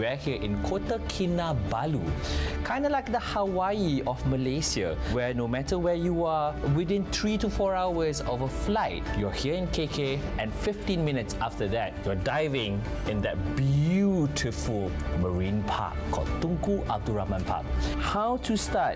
We're here in Kota Kinabalu, kind of like the Hawaii of Malaysia, where no matter where you are, within 3 to 4 hours of a flight, you're here in KK, and 15 minutes after that, you're diving in that beautiful marine park called Tunku Abdul Rahman Park. How to start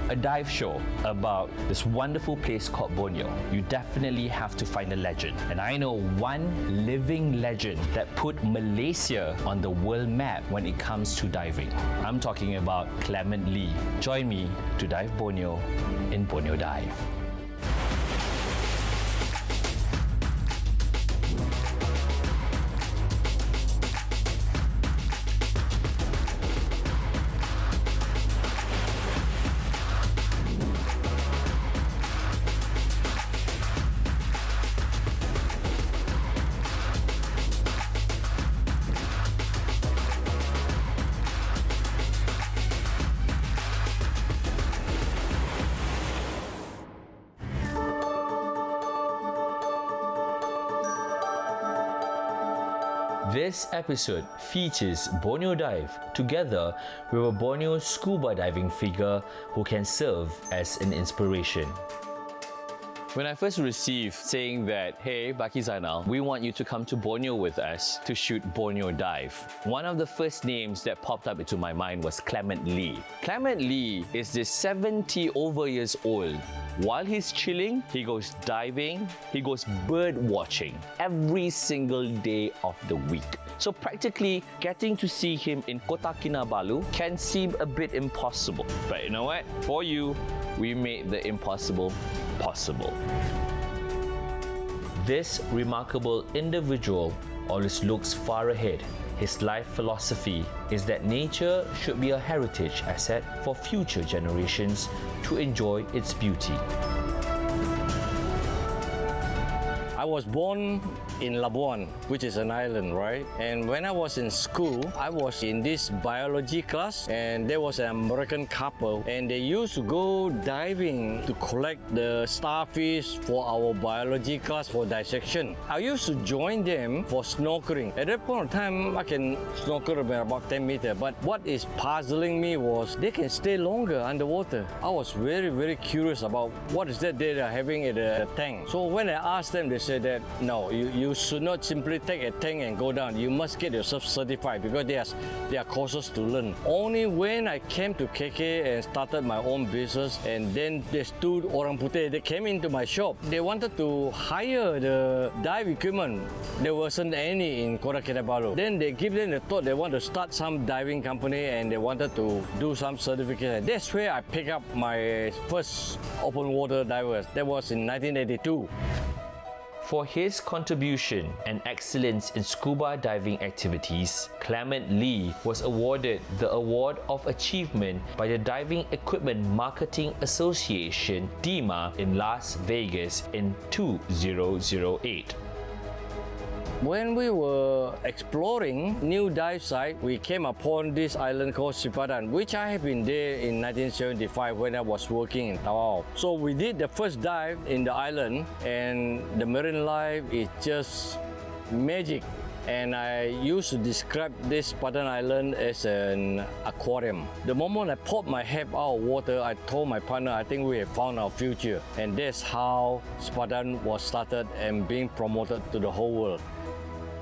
a dive show about this wonderful place called Borneo? You definitely have to find a legend. And I know one living legend that put Malaysia on the world map when it comes to diving. I'm talking about Clement Lee. Join me to dive Borneo in Borneo Dive. This episode features Borneo Dive together with a Borneo scuba diving figure who can serve as an inspiration. When I first received saying that, hey, Baki Zainal, we want you to come to Borneo with us to shoot Borneo Dive, one of the first names that popped up into my mind was Clement Lee. Clement Lee is this 70 over years old. While he's chilling, he goes diving, he goes bird watching every single day of the week. So practically getting to see him in Kota Kinabalu can seem a bit impossible. But you know what? For you, we made the impossible possible. This remarkable individual always looks far ahead. His life philosophy is that nature should be a heritage asset for future generations to enjoy its beauty. I was born in Labuan, which is an island, right? And when I was in school, I was in this biology class, and there was an American couple, and they used to go diving to collect the starfish for our biology class for dissection. I used to join them for snorkeling. At that point of time, I can snorkel about 10 meters, but what is puzzling me was they can stay longer underwater. I was very, very curious about what is that they are having in the tank. So when I asked them, they said that, no, you should not simply take a tank and go down. You must get yourself certified because they are courses to learn. Only when I came to KK and started my own business, and then there's two orang putih, they came into my shop. They wanted to hire the dive equipment. There wasn't any in Kota Kinabalu. Then they give them the thought they want to start some diving company, and they wanted to do some certification. That's where I picked up my first open water divers. That was in 1982. For his contribution and excellence in scuba diving activities, Clement Lee was awarded the Award of Achievement by the Diving Equipment Marketing Association, DEMA, in Las Vegas in 2008. When we were exploring new dive site, we came upon this island called Sipadan, which I have been there in 1975 when I was working in Tawau. So we did the first dive in the island, and the marine life is just magic. And I used to describe this Sipadan Island as an aquarium. The moment I popped my head out of water, I told my partner, I think we have found our future. And that's how Sipadan was started and being promoted to the whole world.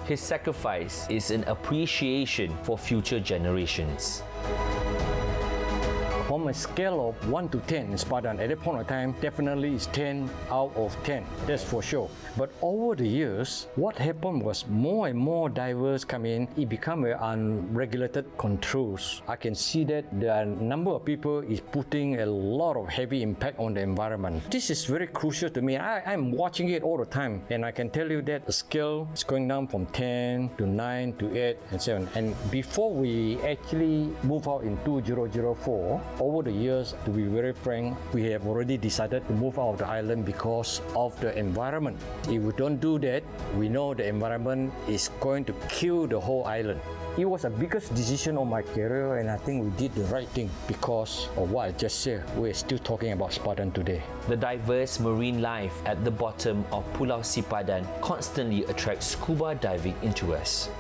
His sacrifice is an appreciation for future generations. From a scale of 1 to 10 in Sipadan, at that point of time, definitely it's 10 out of 10, that's for sure. But over the years, what happened was more and more divers come in, it became unregulated controls. I can see that the number of people is putting a lot of heavy impact on the environment. This is very crucial to me. I'm watching it all the time, and I can tell you that the scale is going down from 10 to 9 to 8 and 7. And before we actually move out in 2004, over the years, to be very frank, we have already decided to move out of the island because of the environment. If we don't do that, we know the environment is going to kill the whole island. It was the biggest decision of my career, and I think we did the right thing because of what I just said. We're still talking about Sipadan today. The diverse marine life at the bottom of Pulau Sipadan constantly attracts scuba diving interest.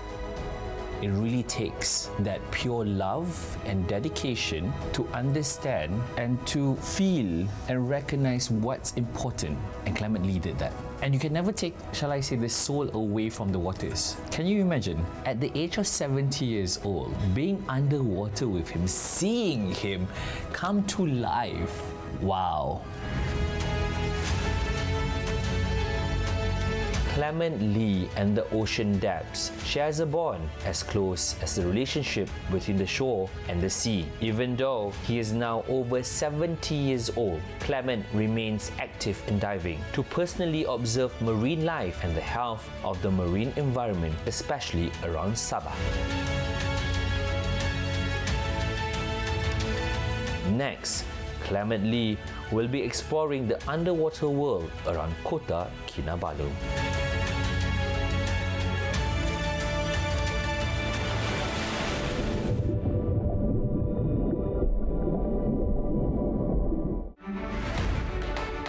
it really takes that pure love and dedication to understand and to feel and recognize what's important. And Clement Lee did that. And you can never take, shall I say, the soul away from the waters. Can you imagine, at the age of 70 years old, being underwater with him, seeing him come to life? Wow. Clement Lee and the ocean depths shares a bond as close as the relationship between the shore and the sea. Even though he is now over 70 years old, Clement remains active in diving to personally observe marine life and the health of the marine environment, especially around Sabah. Next, Clement Lee will be exploring the underwater world around Kota Kinabalu.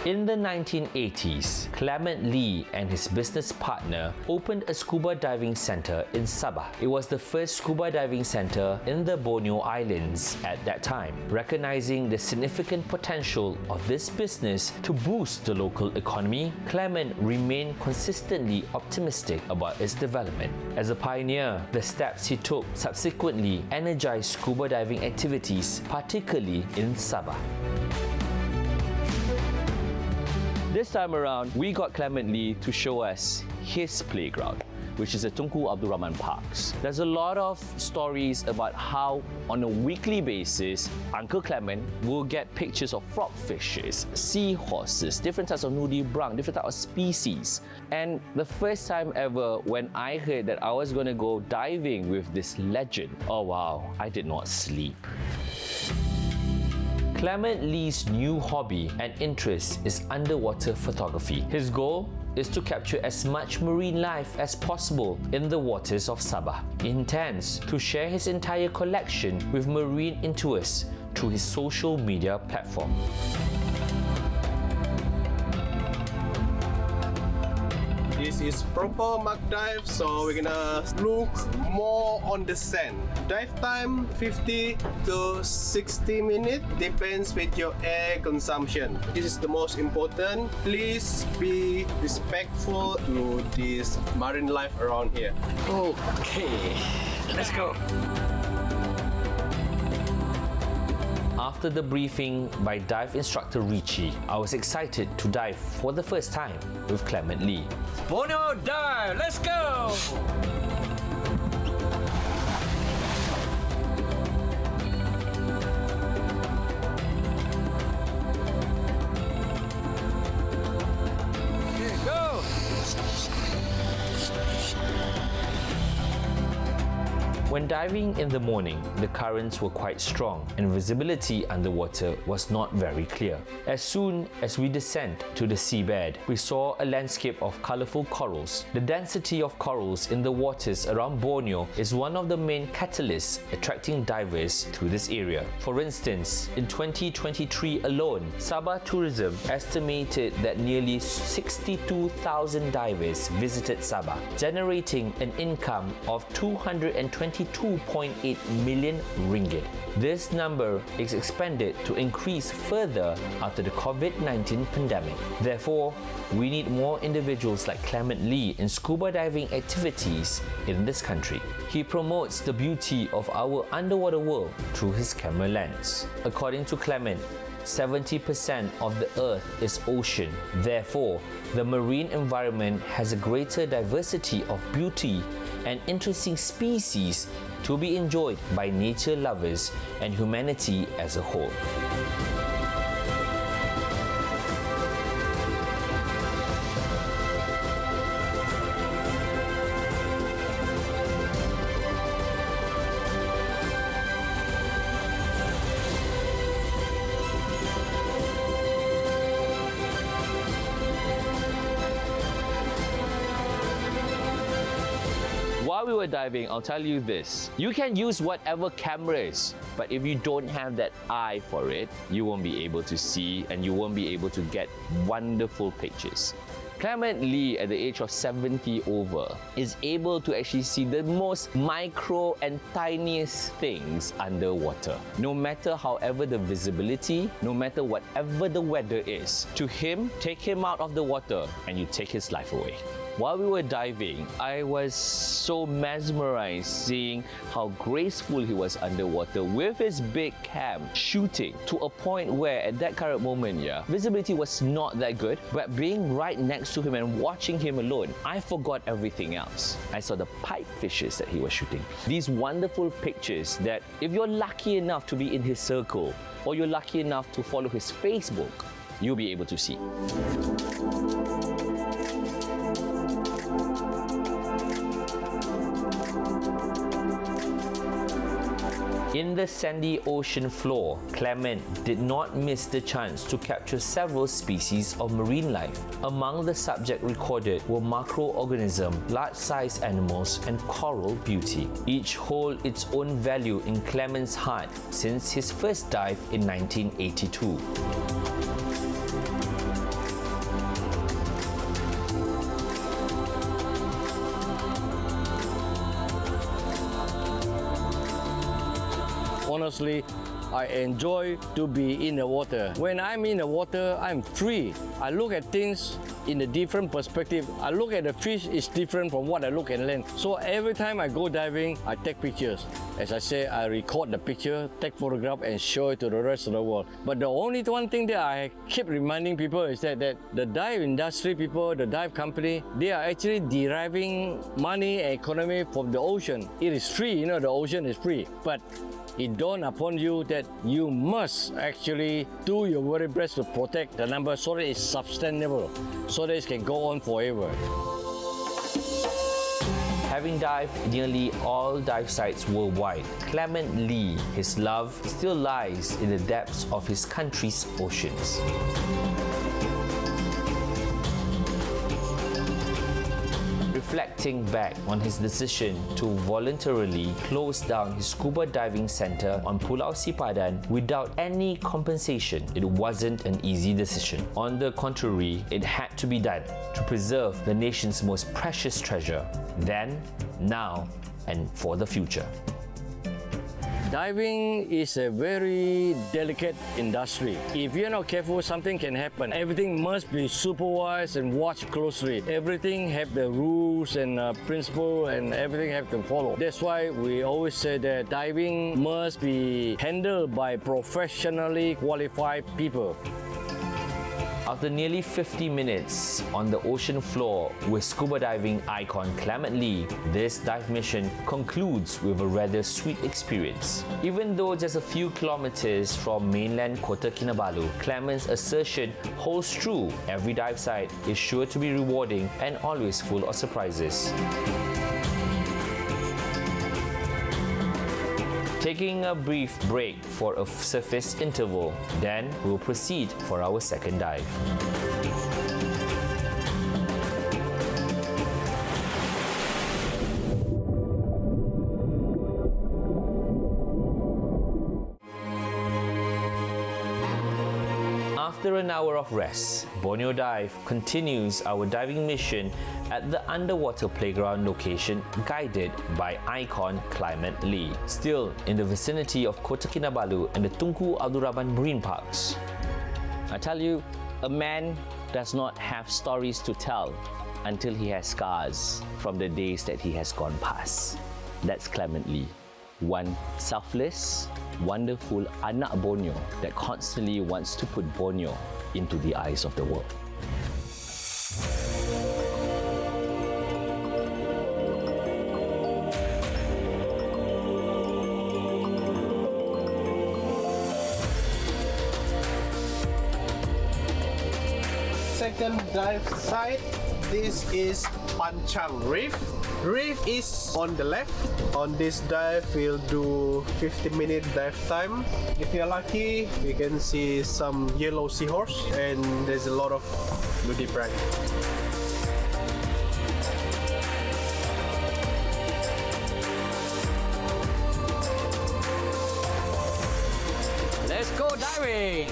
In the 1980s, Clement Lee and his business partner opened a scuba diving center in Sabah. It was the first scuba diving center in the Borneo Islands at that time. Recognizing the significant potential of this business to boost the local economy, Clement remained consistently optimistic about its development. As a pioneer, the steps he took subsequently energized scuba diving activities, particularly in Sabah. This time around, we got Clement Lee to show us his playground, which is the Tunku Abdul Rahman Parks. There's a lot of stories about how, on a weekly basis, Uncle Clement will get pictures of frogfishes, seahorses, different types of nudibranch, different types of species. And the first time ever when I heard that I was going to go diving with this legend, oh wow, I did not sleep. Clement Lee's new hobby and interest is underwater photography. His goal is to capture as much marine life as possible in the waters of Sabah. He intends to share his entire collection with marine enthusiasts through his social media platform. This is proper mud dive, so we're gonna look more on the sand. Dive time 50 to 60 minutes, depends with your air consumption. This is the most important. Please be respectful to this marine life around here. Okay, let's go. After the briefing by dive instructor Richie, I was excited to dive for the first time with Clement Lee. Borneo dive, let's go! Okay, go! When diving in the morning, the currents were quite strong and visibility underwater was not very clear. As soon as we descend to the seabed, we saw a landscape of colorful corals. The density of corals in the waters around Borneo is one of the main catalysts attracting divers to this area. For instance, in 2023 alone, Sabah Tourism estimated that nearly 62,000 divers visited Sabah, generating an income of 222.8 million ringgit. This number is expected to increase further after the COVID-19 pandemic. Therefore, we need more individuals like Clement Lee in scuba diving activities in this country. He promotes the beauty of our underwater world through his camera lens. According to Clement, 70% of the Earth is ocean. Therefore, the marine environment has a greater diversity of beauty and interesting species to be enjoyed by nature lovers and humanity as a whole. While we were diving, I'll tell you this. You can use whatever cameras, but if you don't have that eye for it, you won't be able to see and you won't be able to get wonderful pictures. Clement Lee, at the age of 70 over, is able to actually see the most micro and tiniest things underwater. No matter however the visibility, no matter whatever the weather is, to him, take him out of the water and you take his life away. While we were diving, I was so mesmerized seeing how graceful he was underwater with his big cam shooting to a point where at that current moment, visibility was not that good, but being right next to him and watching him alone, I forgot everything else. I saw the pipe fishes that he was shooting. These wonderful pictures that if you're lucky enough to be in his circle or you're lucky enough to follow his Facebook, you'll be able to see. In the sandy ocean floor, Clement did not miss the chance to capture several species of marine life. Among the subjects recorded were macroorganisms, large-sized animals, and coral beauty. Each hold its own value in Clement's heart since his first dive in 1982. Honestly, I enjoy to be in the water. When I'm in the water, I'm free. I look at things in a different perspective. I look at the fish is different from what I look at land. So every time I go diving, I take pictures. As I say, I record the picture, take photograph and show it to the rest of the world. But the only one thing that I keep reminding people is that the dive industry people, the dive company, they are actually deriving money and economy from the ocean. It is free, you know, the ocean is free. But it dawned upon you that you must actually do your very best to protect the number so that it's sustainable, so that it can go on forever. Having dived nearly all dive sites worldwide, Clement Lee, his love still lies in the depths of his country's oceans. Reflecting back on his decision to voluntarily close down his scuba diving center on Pulau Sipadan without any compensation, it wasn't an easy decision. On the contrary, it had to be done to preserve the nation's most precious treasure, then, now, and for the future. Diving is a very delicate industry. If you're not careful, something can happen. Everything must be supervised and watched closely. Everything have the rules and principles and everything have to follow. That's why we always say that diving must be handled by professionally qualified people. After nearly 50 minutes on the ocean floor with scuba diving icon Clement Lee, this dive mission concludes with a rather sweet experience. Even though just a few kilometers from mainland Kota Kinabalu, Clement's assertion holds true. Every dive site is sure to be rewarding and always full of surprises. Taking a brief break for a surface interval, then we'll proceed for our second dive. After an hour of rest, Borneo Dive continues our diving mission at the underwater playground location guided by icon Clement Lee, still in the vicinity of Kota Kinabalu and the Tunku Abdul Rahman Marine Parks. I tell you, a man does not have stories to tell until he has scars from the days that he has gone past. That's Clement Lee, one selfless, wonderful anak Borneo that constantly wants to put Borneo into the eyes of the world. Second dive site, this is Panchang Reef. Reef is on the left. On this dive, we'll do 50-minute dive time. If you're lucky, you can see some yellow seahorse and there's a lot of nudibranch. Let's go diving!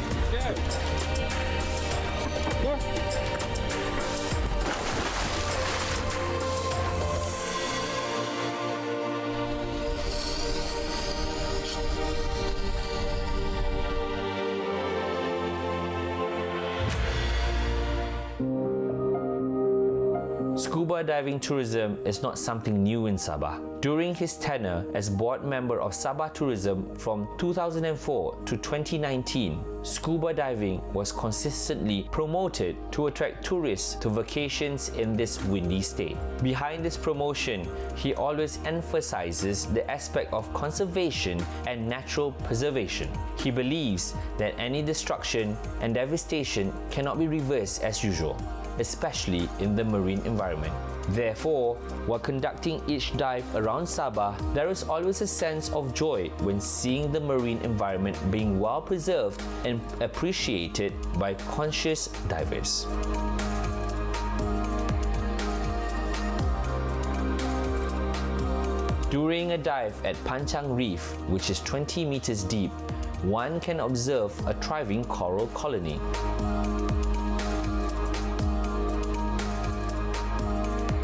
Scuba diving tourism is not something new in Sabah. During his tenure as board member of Sabah Tourism from 2004 to 2019, scuba diving was consistently promoted to attract tourists to vacations in this windy state. Behind this promotion, he always emphasizes the aspect of conservation and natural preservation. He believes that any destruction and devastation cannot be reversed as usual, especially in the marine environment. Therefore, while conducting each dive around Sabah, there is always a sense of joy when seeing the marine environment being well preserved and appreciated by conscious divers. During a dive at Panchang Reef, which is 20 meters deep, one can observe a thriving coral colony.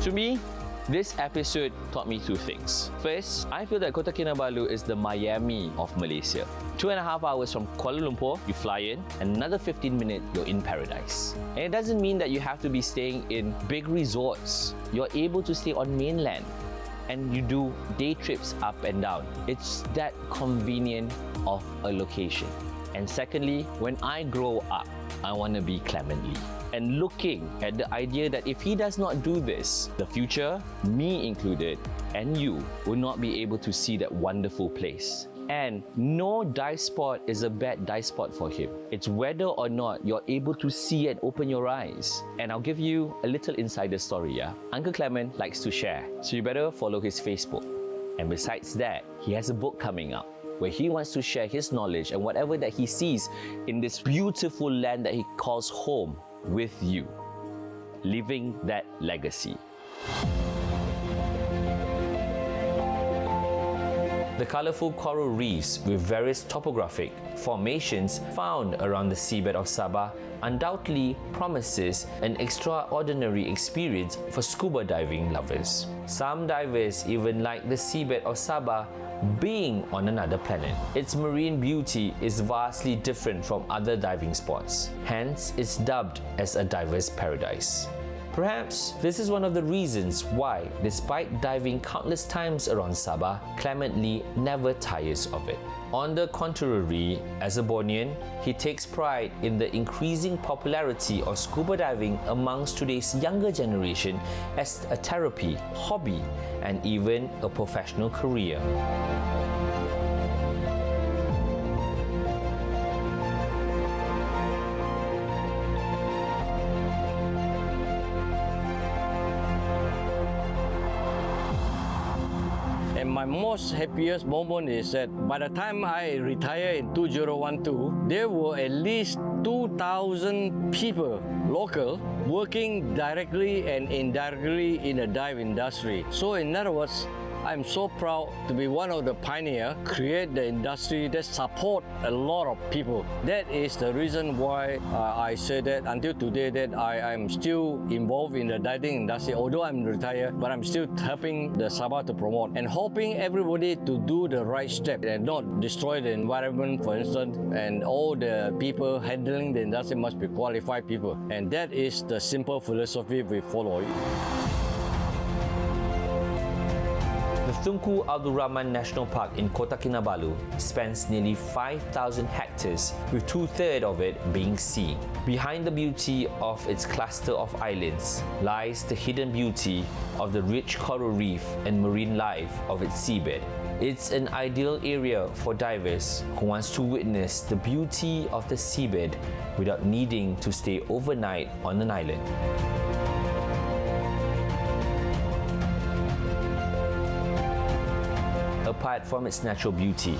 To me, this episode taught me two things. First, I feel that Kota Kinabalu is the Miami of Malaysia. 2.5 hours from Kuala Lumpur, you fly in, and another 15 minutes, you're in paradise. And it doesn't mean that you have to be staying in big resorts. You're able to stay on mainland and you do day trips up and down. It's that convenient of a location. And secondly, when I grow up, I want to be Clement Lee. And looking at the idea that if he does not do this, the future, me included, and you will not be able to see that wonderful place. And no dive spot is a bad dive spot for him. It's whether or not you're able to see and open your eyes. And I'll give you a little insider story, yeah? Uncle Clement likes to share, so you better follow his Facebook. And besides that, he has a book coming out where he wants to share his knowledge and whatever that he sees in this beautiful land that he calls home with you, leaving that legacy. The colorful coral reefs with various topographic formations found around the seabed of Sabah undoubtedly promises an extraordinary experience for scuba diving lovers. Some divers even like the seabed of Sabah being on another planet. Its marine beauty is vastly different from other diving spots. Hence, it's dubbed as a diver's paradise. Perhaps this is one of the reasons why, despite diving countless times around Sabah, Clement Lee never tires of it. On the contrary, as a Bornean, he takes pride in the increasing popularity of scuba diving amongst today's younger generation as a therapy, hobby, and even a professional career. And my most happiest moment is that by the time I retire in 2012, there were at least 2,000 people, local, working directly and indirectly in the dive industry. So in other words, I'm so proud to be one of the pioneers, create the industry that support a lot of people. That is the reason why I say that until today that I am still involved in the diving industry. Although I'm retired, but I'm still helping the Sabah to promote and hoping everybody to do the right step and not destroy the environment, for instance. And all the people handling the industry must be qualified people. And that is the simple philosophy we follow. The Tunku Abdul Rahman National Park in Kota Kinabalu spans nearly 5,000 hectares, with 2/3 of it being sea. Behind the beauty of its cluster of islands lies the hidden beauty of the rich coral reef and marine life of its seabed. It's an ideal area for divers who wants to witness the beauty of the seabed without needing to stay overnight on an island. Apart from its natural beauty,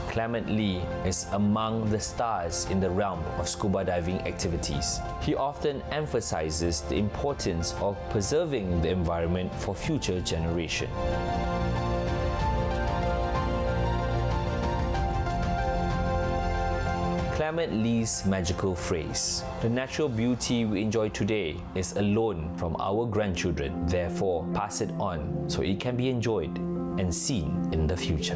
Clement Lee is among the stars in the realm of scuba diving activities. He often emphasizes the importance of preserving the environment for future generations. Clement Lee's magical phrase, "The natural beauty we enjoy today is a loan from our grandchildren. Therefore, pass it on so it can be enjoyed and seen in the future."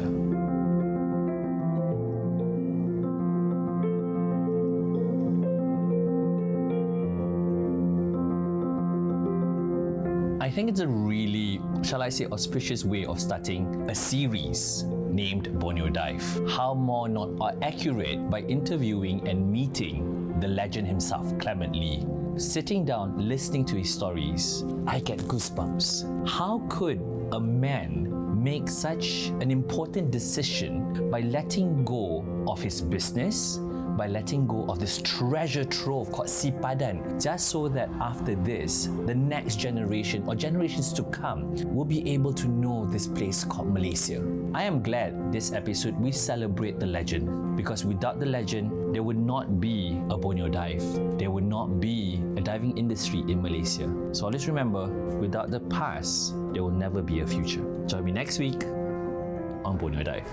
I think it's a really, shall I say, auspicious way of starting a series named Borneo Dive. How more not accurate by interviewing and meeting the legend himself, Clement Lee. Sitting down, listening to his stories, I get goosebumps. How could a man make such an important decision by letting go of his business, by letting go of this treasure trove called Sipadan, just so that after this, the next generation or generations to come will be able to know this place called Malaysia. I am glad this episode we celebrate the legend, because without the legend, there would not be a Borneo dive. There would not be a diving industry in Malaysia. So always remember, without the past, there will never be a future. Join me next week on Borneo Dive.